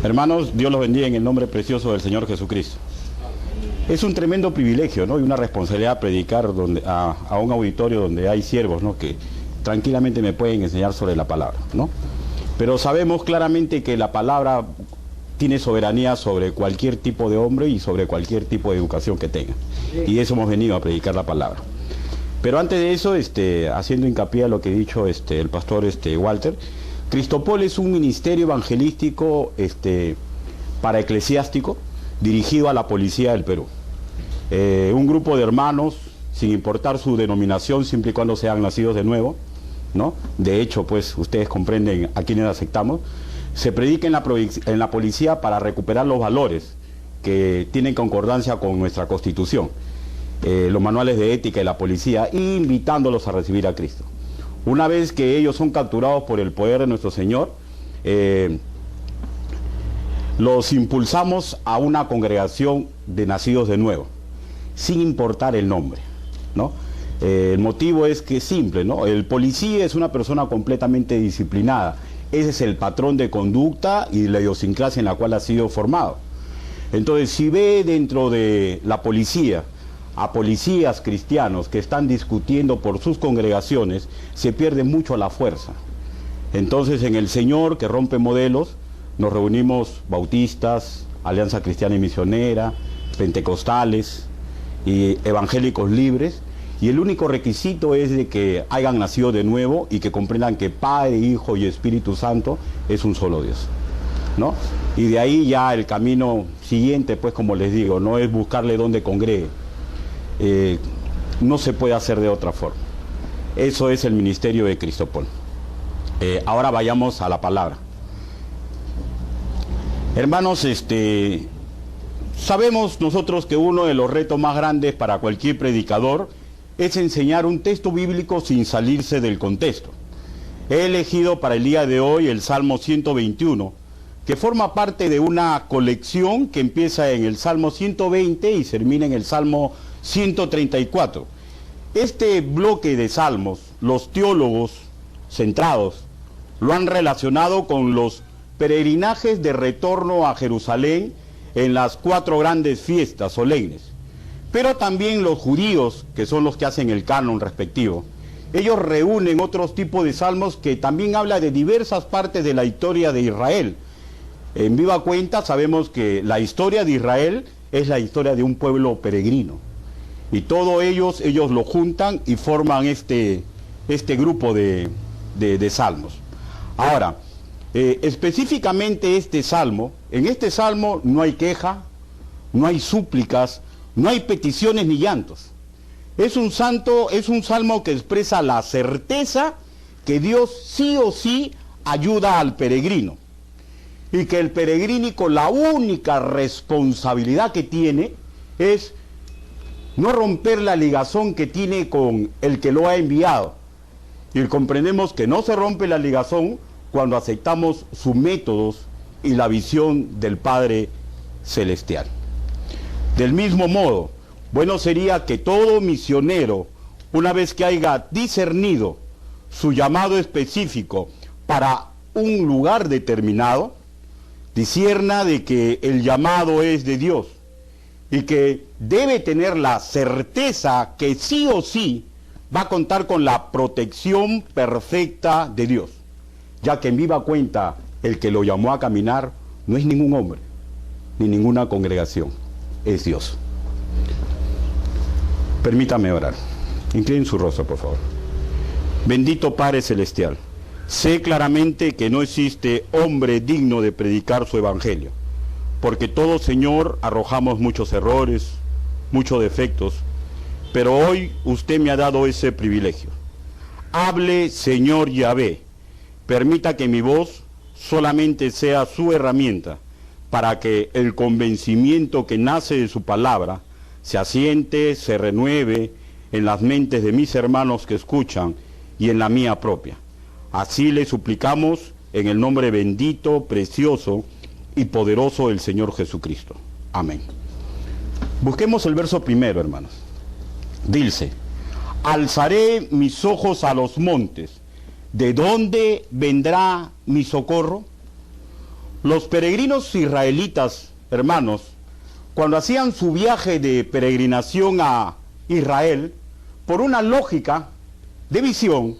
Hermanos, Dios los bendiga en el nombre precioso del Señor Jesucristo. Es un tremendo privilegio, ¿no? Y una responsabilidad predicar a un auditorio donde hay siervos, ¿no? Que tranquilamente me pueden enseñar sobre la palabra, ¿no? Pero sabemos claramente que la palabra tiene soberanía sobre cualquier tipo de hombre y sobre cualquier tipo de educación que tenga. Y eso hemos venido a predicar la palabra. Pero antes de eso, haciendo hincapié a lo que ha dicho el pastor Walter, Cristopol es un ministerio evangelístico para eclesiástico dirigido a la policía del Perú. Un grupo de hermanos, sin importar su denominación, siempre y cuando sean nacidos de nuevo, ¿no? De hecho, pues ustedes comprenden a quienes aceptamos, se predica en la policía para recuperar los valores que tienen concordancia con nuestra Constitución, los manuales de ética de la policía, invitándolos a recibir a Cristo. Una vez que ellos son capturados por el poder de nuestro Señor, los impulsamos a una congregación de nacidos de nuevo, sin importar el nombre, ¿no? El motivo es que es simple, ¿no? El policía es una persona completamente disciplinada. Ese es el patrón de conducta y la idiosincrasia en la cual ha sido formado. Entonces, si ve dentro de la policía a policías cristianos que están discutiendo por sus congregaciones, se pierde mucho la fuerza. Entonces, en el Señor, que rompe modelos, nos reunimos bautistas, Alianza Cristiana y Misionera, pentecostales y evangélicos libres, y el único requisito es de que hayan nacido de nuevo y que comprendan que Padre, Hijo y Espíritu Santo es un solo Dios, ¿no? Y de ahí ya el camino siguiente, pues como les digo, no es buscarle donde congregue. No se puede hacer de otra forma. Eso es el ministerio de Cristopol. Ahora vayamos a la palabra. Hermanos, sabemos nosotros que uno de los retos más grandes para cualquier predicador es enseñar un texto bíblico sin salirse del contexto. He elegido para el día de hoy el Salmo 121, que forma parte de una colección que empieza en el Salmo 120 y termina en el Salmo 134. Este bloque de salmos, los teólogos centrados lo han relacionado con los peregrinajes de retorno a Jerusalén en las 4 grandes fiestas solemnes. Pero también los judíos, que son los que hacen el canon respectivo, ellos reúnen otros tipos de salmos que también hablan de diversas partes de la historia de Israel. En viva cuenta sabemos que la historia de Israel es la historia de un pueblo peregrino. Y todos ellos lo juntan y forman este grupo de salmos. Ahora, específicamente en este salmo no hay queja, no hay súplicas, no hay peticiones ni llantos. Es un salmo que expresa la certeza que Dios sí o sí ayuda al peregrino. Y que el peregrínico, la única responsabilidad que tiene es no romper la ligazón que tiene con el que lo ha enviado. Y comprendemos que no se rompe la ligazón cuando aceptamos sus métodos y la visión del Padre Celestial. Del mismo modo, bueno sería que todo misionero, una vez que haya discernido su llamado específico para un lugar determinado, discierna de que el llamado es de Dios y que debe tener la certeza que sí o sí va a contar con la protección perfecta de Dios, ya que en viva cuenta el que lo llamó a caminar no es ningún hombre ni ninguna congregación, es Dios. Permítame orar. Inclinen su rostro, por favor. Bendito Padre Celestial, sé claramente que no existe hombre digno de predicar su evangelio, porque todos, Señor, arrojamos muchos errores, muchos defectos, pero hoy usted me ha dado ese privilegio. Hable, Señor Yahvé, permita que mi voz solamente sea su herramienta para que el convencimiento que nace de su palabra se asiente, se renueve en las mentes de mis hermanos que escuchan y en la mía propia. Así le suplicamos en el nombre bendito, precioso y poderoso del Señor Jesucristo. Amén. Busquemos el verso primero, hermanos. Dice: alzaré mis ojos a los montes, ¿de dónde vendrá mi socorro? Los peregrinos israelitas, hermanos, cuando hacían su viaje de peregrinación a Israel, por una lógica de visión,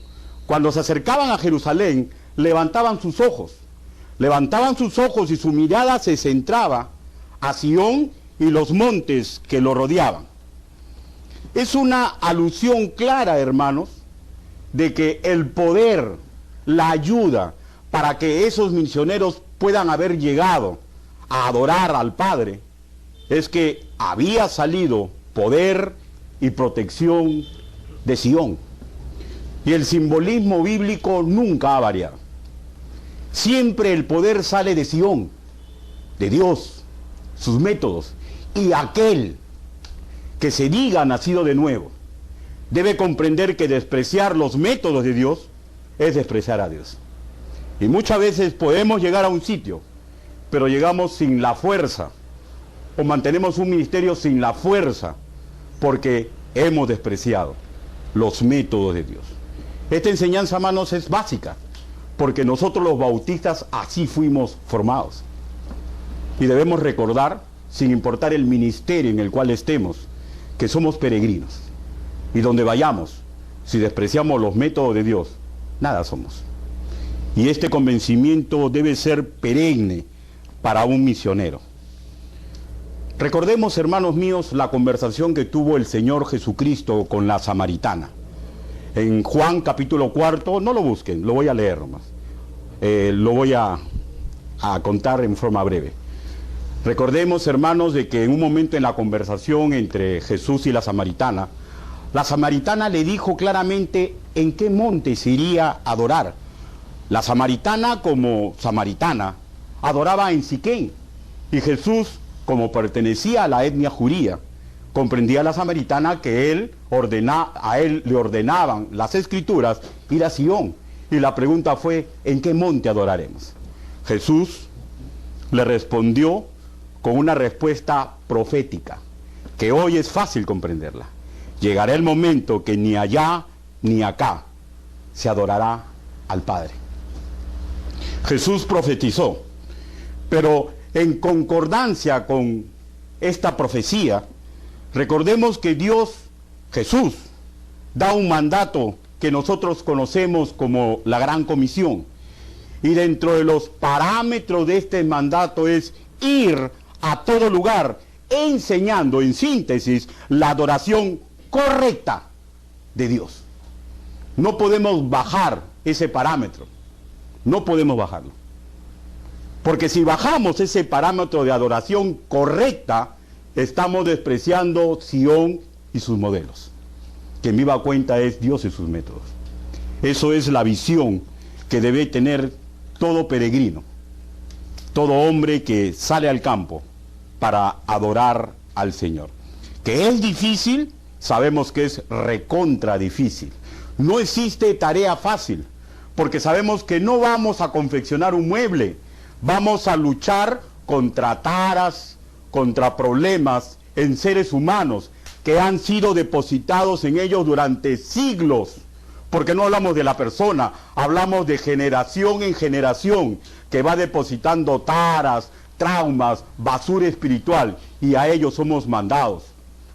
cuando se acercaban a Jerusalén, levantaban sus ojos y su mirada se centraba a Sión y los montes que lo rodeaban. Es una alusión clara, hermanos, de que el poder, la ayuda para que esos misioneros puedan haber llegado a adorar al Padre, es que había salido poder y protección de Sión. Y el simbolismo bíblico nunca ha variado. Siempre el poder sale de Sión, de Dios, sus métodos, y aquel que se diga nacido de nuevo debe comprender que despreciar los métodos de Dios es despreciar a Dios. Y muchas veces podemos llegar a un sitio, pero llegamos sin la fuerza, o mantenemos un ministerio sin la fuerza, porque hemos despreciado los métodos de Dios. Esta enseñanza, hermanos, es básica, porque nosotros los bautistas así fuimos formados. Y debemos recordar, sin importar el ministerio en el cual estemos, que somos peregrinos. Y donde vayamos, si despreciamos los métodos de Dios, nada somos. Y este convencimiento debe ser perenne para un misionero. Recordemos, hermanos míos, la conversación que tuvo el Señor Jesucristo con la samaritana. En Juan capítulo 4, no lo busquen, lo voy a leer nomás. Lo voy a contar en forma breve. Recordemos, hermanos, de que en un momento en la conversación entre Jesús y la samaritana le dijo claramente en qué monte se iría a adorar. La samaritana, como samaritana, adoraba en Siquén, y Jesús, como pertenecía a la etnia judía, comprendía a la samaritana que a él le ordenaban las escrituras ir a Sión. Y la pregunta fue, ¿en qué monte adoraremos? Jesús le respondió con una respuesta profética, que hoy es fácil comprenderla. Llegará el momento que ni allá ni acá se adorará al Padre. Jesús profetizó, pero en concordancia con esta profecía, recordemos que Jesús, da un mandato que nosotros conocemos como la Gran Comisión. Y dentro de los parámetros de este mandato es ir a todo lugar enseñando, en síntesis, la adoración correcta de Dios. No podemos bajar ese parámetro, no podemos bajarlo. Porque si bajamos ese parámetro de adoración correcta, estamos despreciando Sión y sus modelos. Que en viva cuenta es Dios y sus métodos. Eso es la visión que debe tener todo peregrino, todo hombre que sale al campo para adorar al Señor. Que es difícil, sabemos que es recontra difícil. No existe tarea fácil, porque sabemos que no vamos a confeccionar un mueble, vamos a luchar contra taras, contra problemas en seres humanos que han sido depositados en ellos durante siglos. Porque no hablamos de la persona, hablamos de generación en generación, que va depositando taras, traumas, basura espiritual, y a ellos somos mandados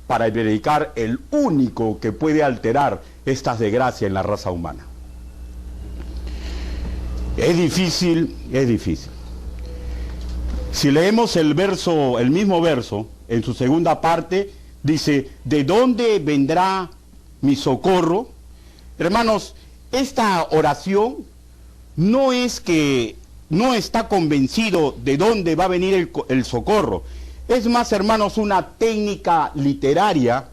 para erradicar el único que puede alterar estas desgracias en la raza humana. Es difícil, es difícil. Si leemos el mismo verso, en su segunda parte, dice, ¿de dónde vendrá mi socorro? Hermanos, esta oración no es que no está convencido de dónde va a venir el socorro. Es más, hermanos, una técnica literaria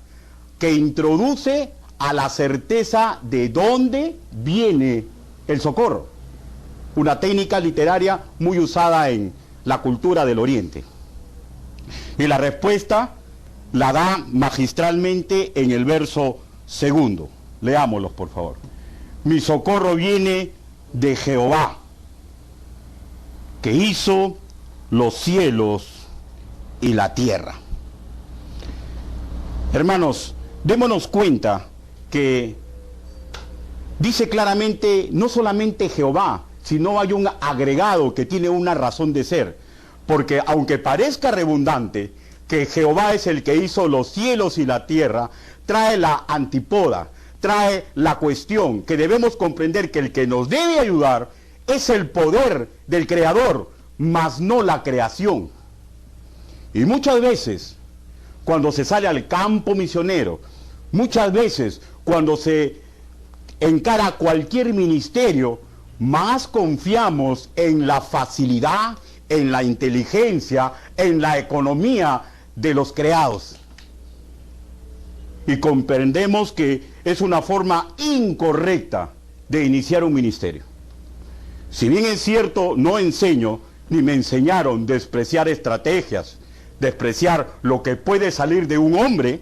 que introduce a la certeza de dónde viene el socorro. Una técnica literaria muy usada en la cultura del Oriente. Y la respuesta la da magistralmente en el verso segundo. Leámoslos, por favor. Mi socorro viene de Jehová, que hizo los cielos y la tierra. Hermanos, démonos cuenta que dice claramente no solamente Jehová, sino hay un agregado que tiene una razón de ser. Porque aunque parezca redundante que Jehová es el que hizo los cielos y la tierra, trae la antípoda, trae la cuestión que debemos comprender que el que nos debe ayudar es el poder del Creador, mas no la creación. Y muchas veces, cuando se sale al campo misionero, muchas veces cuando se encara cualquier ministerio, más confiamos en la facilidad, en la inteligencia, en la economía de los creados. Y comprendemos que es una forma incorrecta de iniciar un ministerio. Si bien es cierto, no enseño, ni me enseñaron despreciar estrategias, despreciar lo que puede salir de un hombre,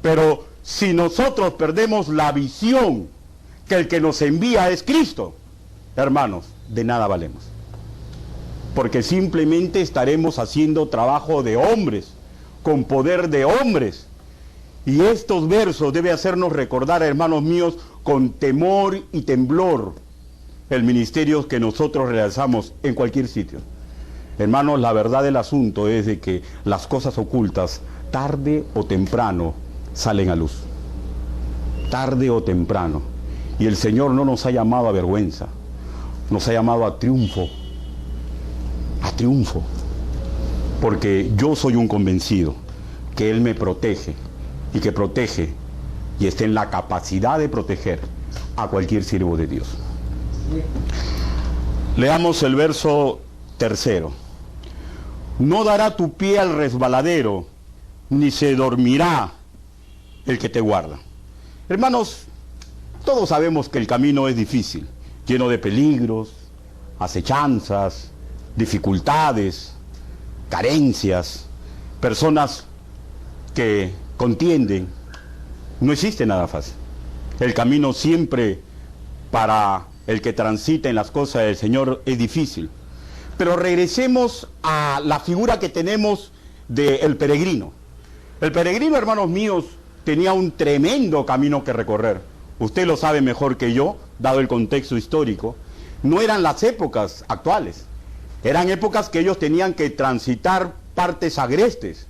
pero si nosotros perdemos la visión que el que nos envía es Cristo, hermanos, de nada valemos. Porque simplemente estaremos haciendo trabajo de hombres, con poder de hombres. Y estos versos deben hacernos recordar, hermanos míos, con temor y temblor, el ministerio que nosotros realizamos en cualquier sitio. Hermanos, la verdad del asunto es de que las cosas ocultas, tarde o temprano, salen a luz. Tarde o temprano. Y el Señor no nos ha llamado a vergüenza, nos ha llamado a triunfo. A triunfo. Porque yo soy un convencido que Él me protege y que protege y está en la capacidad de proteger a cualquier siervo de Dios. Leamos el verso 3. No dará tu pie al resbaladero, ni se dormirá el que te guarda. Hermanos, todos sabemos que el camino es difícil, lleno de peligros, acechanzas, dificultades, carencias, personas que contienden. No existe nada fácil. El camino siempre para el que transita en las cosas del Señor es difícil. Pero regresemos a la figura que tenemos del peregrino. El peregrino, hermanos míos, tenía un tremendo camino que recorrer. Usted lo sabe mejor que yo, dado el contexto histórico. No eran las épocas actuales. Eran épocas que ellos tenían que transitar partes agrestes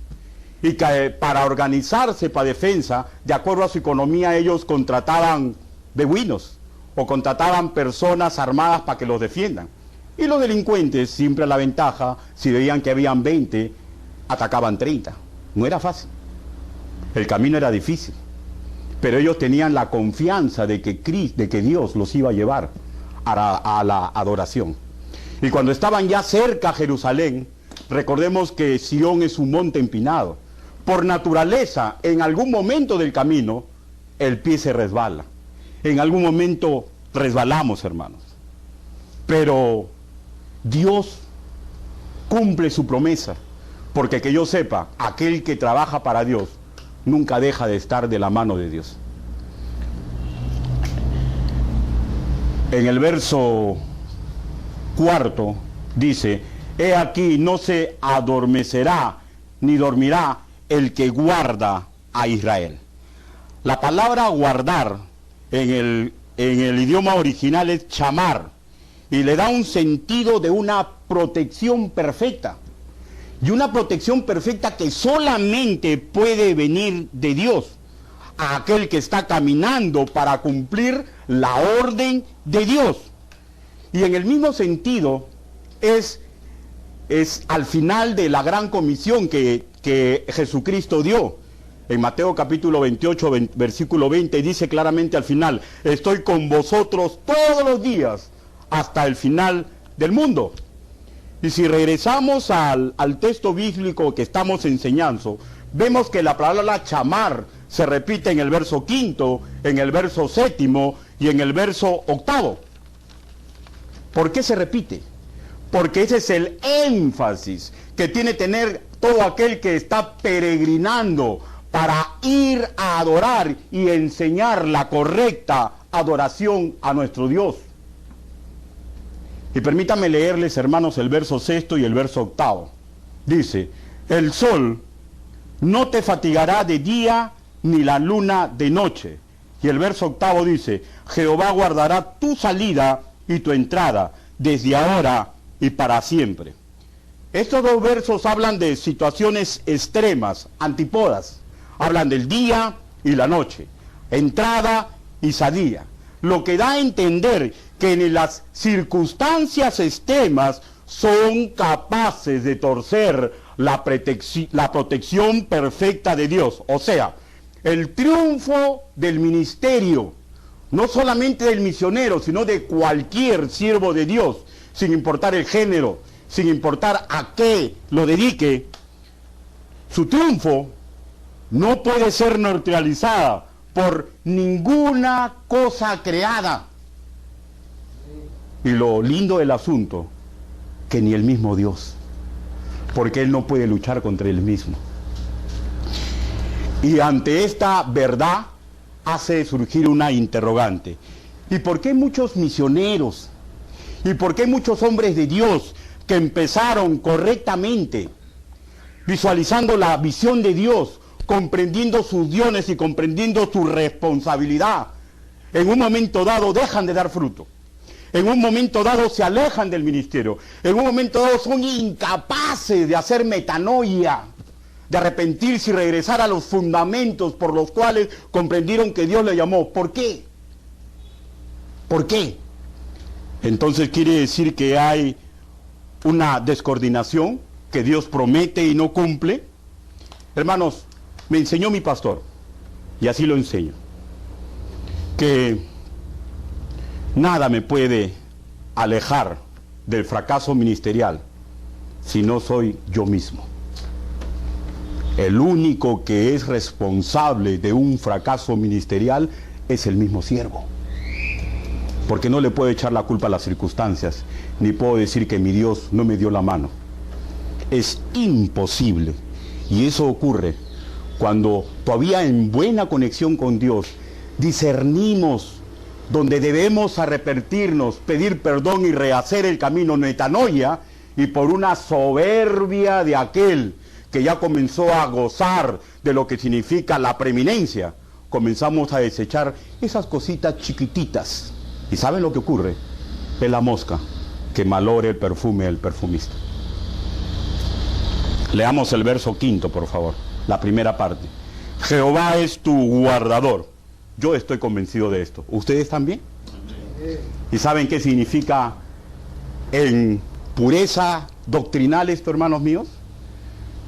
y que para organizarse para defensa, de acuerdo a su economía, ellos contrataban beduinos o contrataban personas armadas para que los defiendan. Y los delincuentes, siempre a la ventaja, si veían que habían 20, atacaban 30. No era fácil. El camino era difícil. Pero ellos tenían la confianza de que Dios los iba a llevar a la adoración. Y cuando estaban ya cerca a Jerusalén, recordemos que Sión es un monte empinado. Por naturaleza, en algún momento del camino, el pie se resbala. En algún momento resbalamos, hermanos. Pero Dios cumple su promesa, porque que yo sepa, aquel que trabaja para Dios nunca deja de estar de la mano de Dios. En el verso 4 dice: he aquí, no se adormecerá ni dormirá el que guarda a Israel. La palabra guardar en el idioma original es chamar, y le da un sentido de una protección perfecta. Y una protección perfecta que solamente puede venir de Dios, a aquel que está caminando para cumplir la orden de Dios. Y en el mismo sentido es al final de la gran comisión que Jesucristo dio. En Mateo capítulo 28, versículo 20, dice claramente al final: estoy con vosotros todos los días hasta el final del mundo. Y si regresamos al texto bíblico que estamos enseñando, vemos que la palabra chamar se repite en el verso 5, en el verso 7 y en el verso 8. ¿Por qué se repite? Porque ese es el énfasis que tiene que tener todo aquel que está peregrinando para ir a adorar y enseñar la correcta adoración a nuestro Dios. Y permítanme leerles, hermanos, el verso 6 y el verso 8. Dice: el sol no te fatigará de día, ni la luna de noche. Y el verso 8 dice: Jehová guardará tu salida y tu entrada, desde ahora y para siempre. Estos dos versos hablan de situaciones extremas, antípodas. Hablan del día y la noche, entrada y salida. Lo que da a entender que en las circunstancias extremas son capaces de torcer la protección perfecta de Dios. O sea, el triunfo del ministerio, no solamente del misionero, sino de cualquier siervo de Dios, sin importar el género, sin importar a qué lo dedique, su triunfo no puede ser neutralizada por ninguna cosa creada. Y lo lindo del asunto, que ni el mismo Dios, porque Él no puede luchar contra Él mismo. Y ante esta verdad hace surgir una interrogante. ¿Y por qué muchos misioneros? ¿Y por qué muchos hombres de Dios que empezaron correctamente, visualizando la visión de Dios, comprendiendo sus dones y comprendiendo su responsabilidad, en un momento dado dejan de dar fruto? En un momento dado se alejan del ministerio. En un momento dado son incapaces de hacer metanoia, de arrepentirse y regresar a los fundamentos por los cuales comprendieron que Dios le llamó. ¿Por qué? ¿Por qué? Entonces quiere decir que hay una descoordinación, que Dios promete y no cumple. Hermanos, me enseñó mi pastor, y así lo enseño, que nada me puede alejar del fracaso ministerial si no soy yo mismo. El único que es responsable de un fracaso ministerial es el mismo siervo. Porque no le puedo echar la culpa a las circunstancias, ni puedo decir que mi Dios no me dio la mano. Es imposible. Y eso ocurre cuando todavía en buena conexión con Dios discernimos donde debemos arrepentirnos, pedir perdón y rehacer el camino metanoia, y por una soberbia de aquel que ya comenzó a gozar de lo que significa la preeminencia, comenzamos a desechar esas cositas chiquititas. ¿Y saben lo que ocurre? Es la mosca que malora el perfume del perfumista. Leamos el verso 5, por favor, la primera parte. Jehová es tu guardador. Yo estoy convencido de esto. ¿Ustedes también? ¿Y saben qué significa en pureza doctrinal esto, hermanos míos?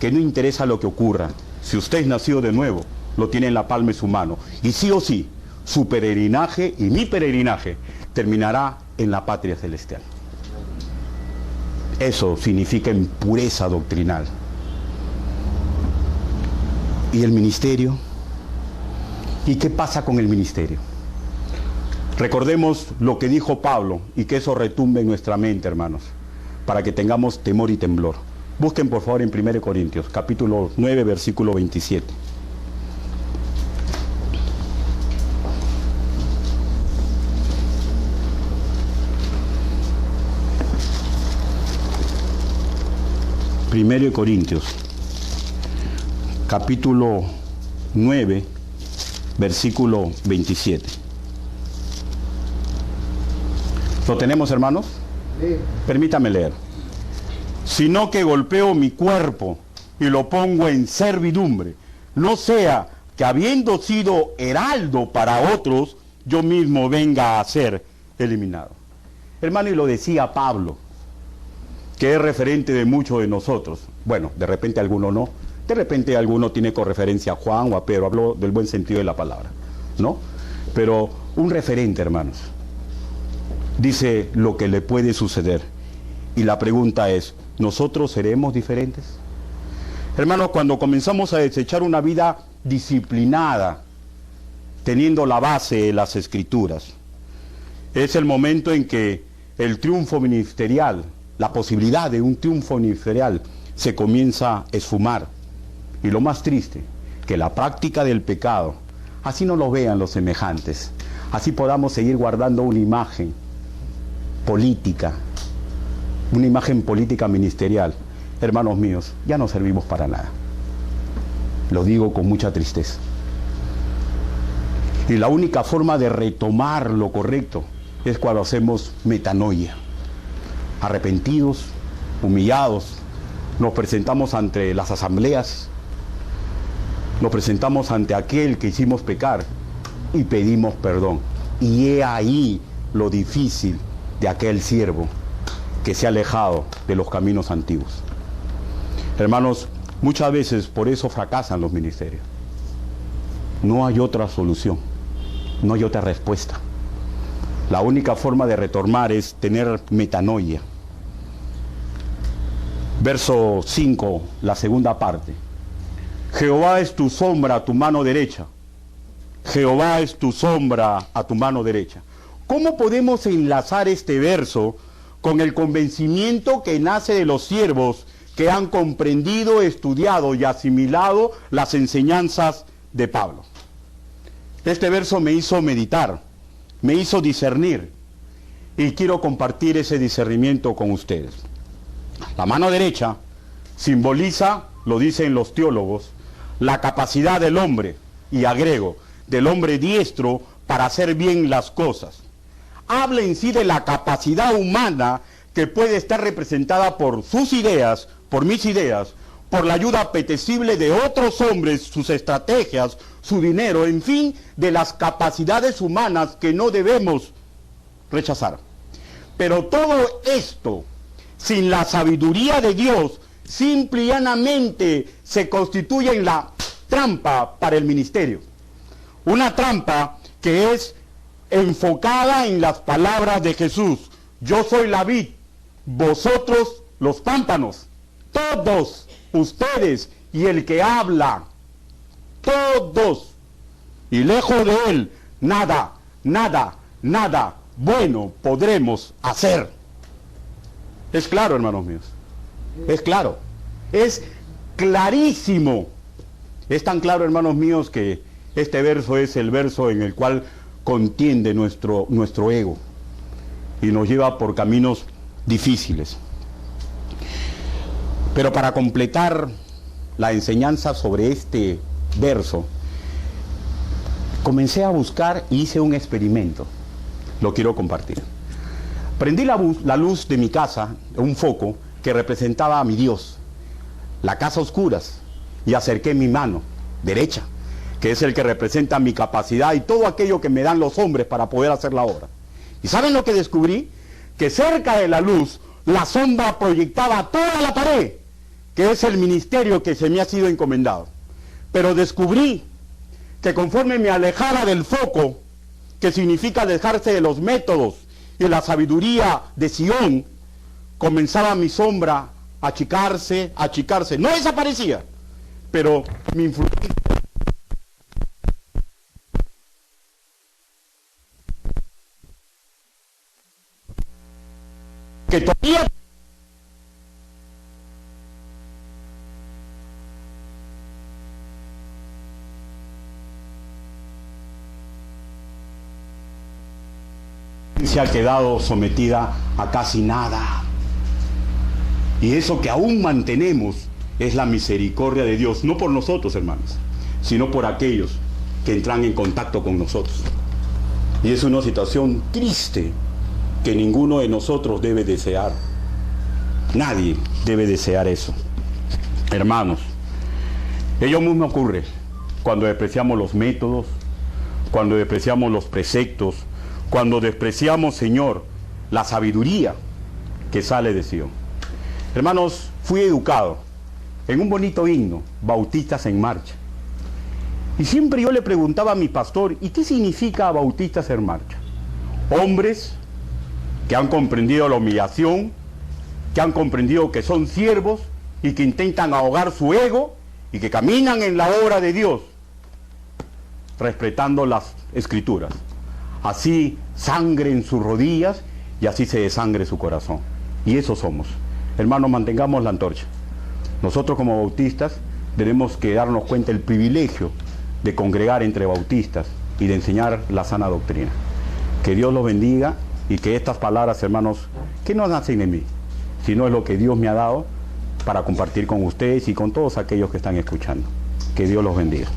Que no interesa lo que ocurra. Si usted es nacido de nuevo, lo tiene en la palma de su mano. Y sí o sí, su peregrinaje y mi peregrinaje terminará en la patria celestial. Eso significa en pureza doctrinal. ¿Y el ministerio? ¿Y qué pasa con el ministerio? Recordemos lo que dijo Pablo y que eso retumbe en nuestra mente, hermanos, para que tengamos temor y temblor. Busquen por favor en 1 Corintios, capítulo 9, versículo 27. Primero de Corintios, capítulo 9, versículo 27. ¿Lo tenemos, hermanos? Sí. Permítame leer. Sino que golpeo mi cuerpo y lo pongo en servidumbre, no sea que habiendo sido heraldo para otros, yo mismo venga a ser eliminado. Hermano, y lo decía Pablo, que es referente de muchos de nosotros. Bueno, de repente alguno no, de repente alguno tiene correferencia a Juan o a Pedro, habló del buen sentido de la palabra, ¿no? Pero un referente, hermanos, dice lo que le puede suceder. Y la pregunta es, ¿nosotros seremos diferentes? Hermanos, cuando comenzamos a desechar una vida disciplinada, teniendo la base de las Escrituras, es el momento en que el triunfo ministerial, la posibilidad de un triunfo ministerial, se comienza a esfumar. Y lo más triste, que la práctica del pecado, así no lo vean los semejantes, así podamos seguir guardando una imagen política, una imagen política ministerial, hermanos míos, ya no servimos para nada. Lo digo con mucha tristeza. Y la única forma de retomar lo correcto es cuando hacemos metanoia. arrepentidos, humillados, nos presentamos ante las asambleas, nos presentamos ante aquel que hicimos pecar y pedimos perdón. Y he ahí lo difícil de aquel siervo que se ha alejado de los caminos antiguos. Hermanos, muchas veces por eso fracasan los ministerios. No hay otra solución, no hay otra respuesta. La única forma de retornar es tener metanoia. Verso 5, la segunda parte. Jehová es tu sombra a tu mano derecha. Jehová es tu sombra a tu mano derecha. ¿Cómo podemos enlazar este verso con el convencimiento que nace de los siervos que han comprendido, estudiado y asimilado las enseñanzas de Pablo? Este verso me hizo meditar, me hizo discernir, y quiero compartir ese discernimiento con ustedes. La mano derecha simboliza, lo dicen los teólogos, la capacidad del hombre, y agrego, del hombre diestro para hacer bien las cosas. Habla en sí de la capacidad humana que puede estar representada por sus ideas, por mis ideas, por la ayuda apetecible de otros hombres, sus estrategias, su dinero, en fin, de las capacidades humanas que no debemos rechazar. Pero todo esto, sin la sabiduría de Dios, simple y llanamente se constituye en la trampa para el ministerio. Una trampa que es enfocada en las palabras de Jesús. Yo soy la vid, vosotros los pámpanos. Todos ustedes y el que habla, todos. Y lejos de él, nada bueno podremos hacer. Es claro, hermanos míos. Es claro. Es clarísimo. Es tan claro, hermanos míos, que este verso es el verso en el cual contiende nuestro ego y nos lleva por caminos difíciles. Pero para completar la enseñanza sobre este verso, comencé a buscar y hice un experimento. Lo quiero compartir. Prendí la luz de mi casa, un foco que representaba a mi Dios, la casa a oscuras, y acerqué mi mano derecha, que es el que representa mi capacidad y todo aquello que me dan los hombres para poder hacer la obra. ¿Y saben lo que descubrí? Que cerca de la luz, la sombra proyectaba toda la pared, que es el ministerio que se me ha sido encomendado. Pero descubrí que conforme me alejaba del foco, que significa alejarse de los métodos y la sabiduría de Sion, comenzaba mi sombra a achicarse, no desaparecía, pero mi influencia que todavía se ha quedado sometida a casi nada. Y eso que aún mantenemos es la misericordia de Dios, no por nosotros, hermanos, sino por aquellos que entran en contacto con nosotros. Y es una situación triste que ninguno de nosotros debe desear. Nadie debe desear eso. Hermanos, ello mismo ocurre cuando despreciamos los métodos, cuando despreciamos los preceptos, cuando despreciamos, Señor, la sabiduría que sale de Sion. Hermanos, fui educado en un bonito himno, Bautistas en Marcha. Y siempre yo le preguntaba a mi pastor, ¿y qué significa Bautistas en Marcha? Hombres que han comprendido la humillación, que han comprendido que son siervos y que intentan ahogar su ego y que caminan en la obra de Dios, respetando las Escrituras. Así sangre en sus rodillas y así se desangre su corazón. Y eso somos. Hermanos, mantengamos la antorcha. Nosotros como bautistas tenemos que darnos cuenta del privilegio de congregar entre bautistas y de enseñar la sana doctrina. Que Dios los bendiga y que estas palabras, hermanos, que no nacen en mí, sino es lo que Dios me ha dado para compartir con ustedes y con todos aquellos que están escuchando. Que Dios los bendiga.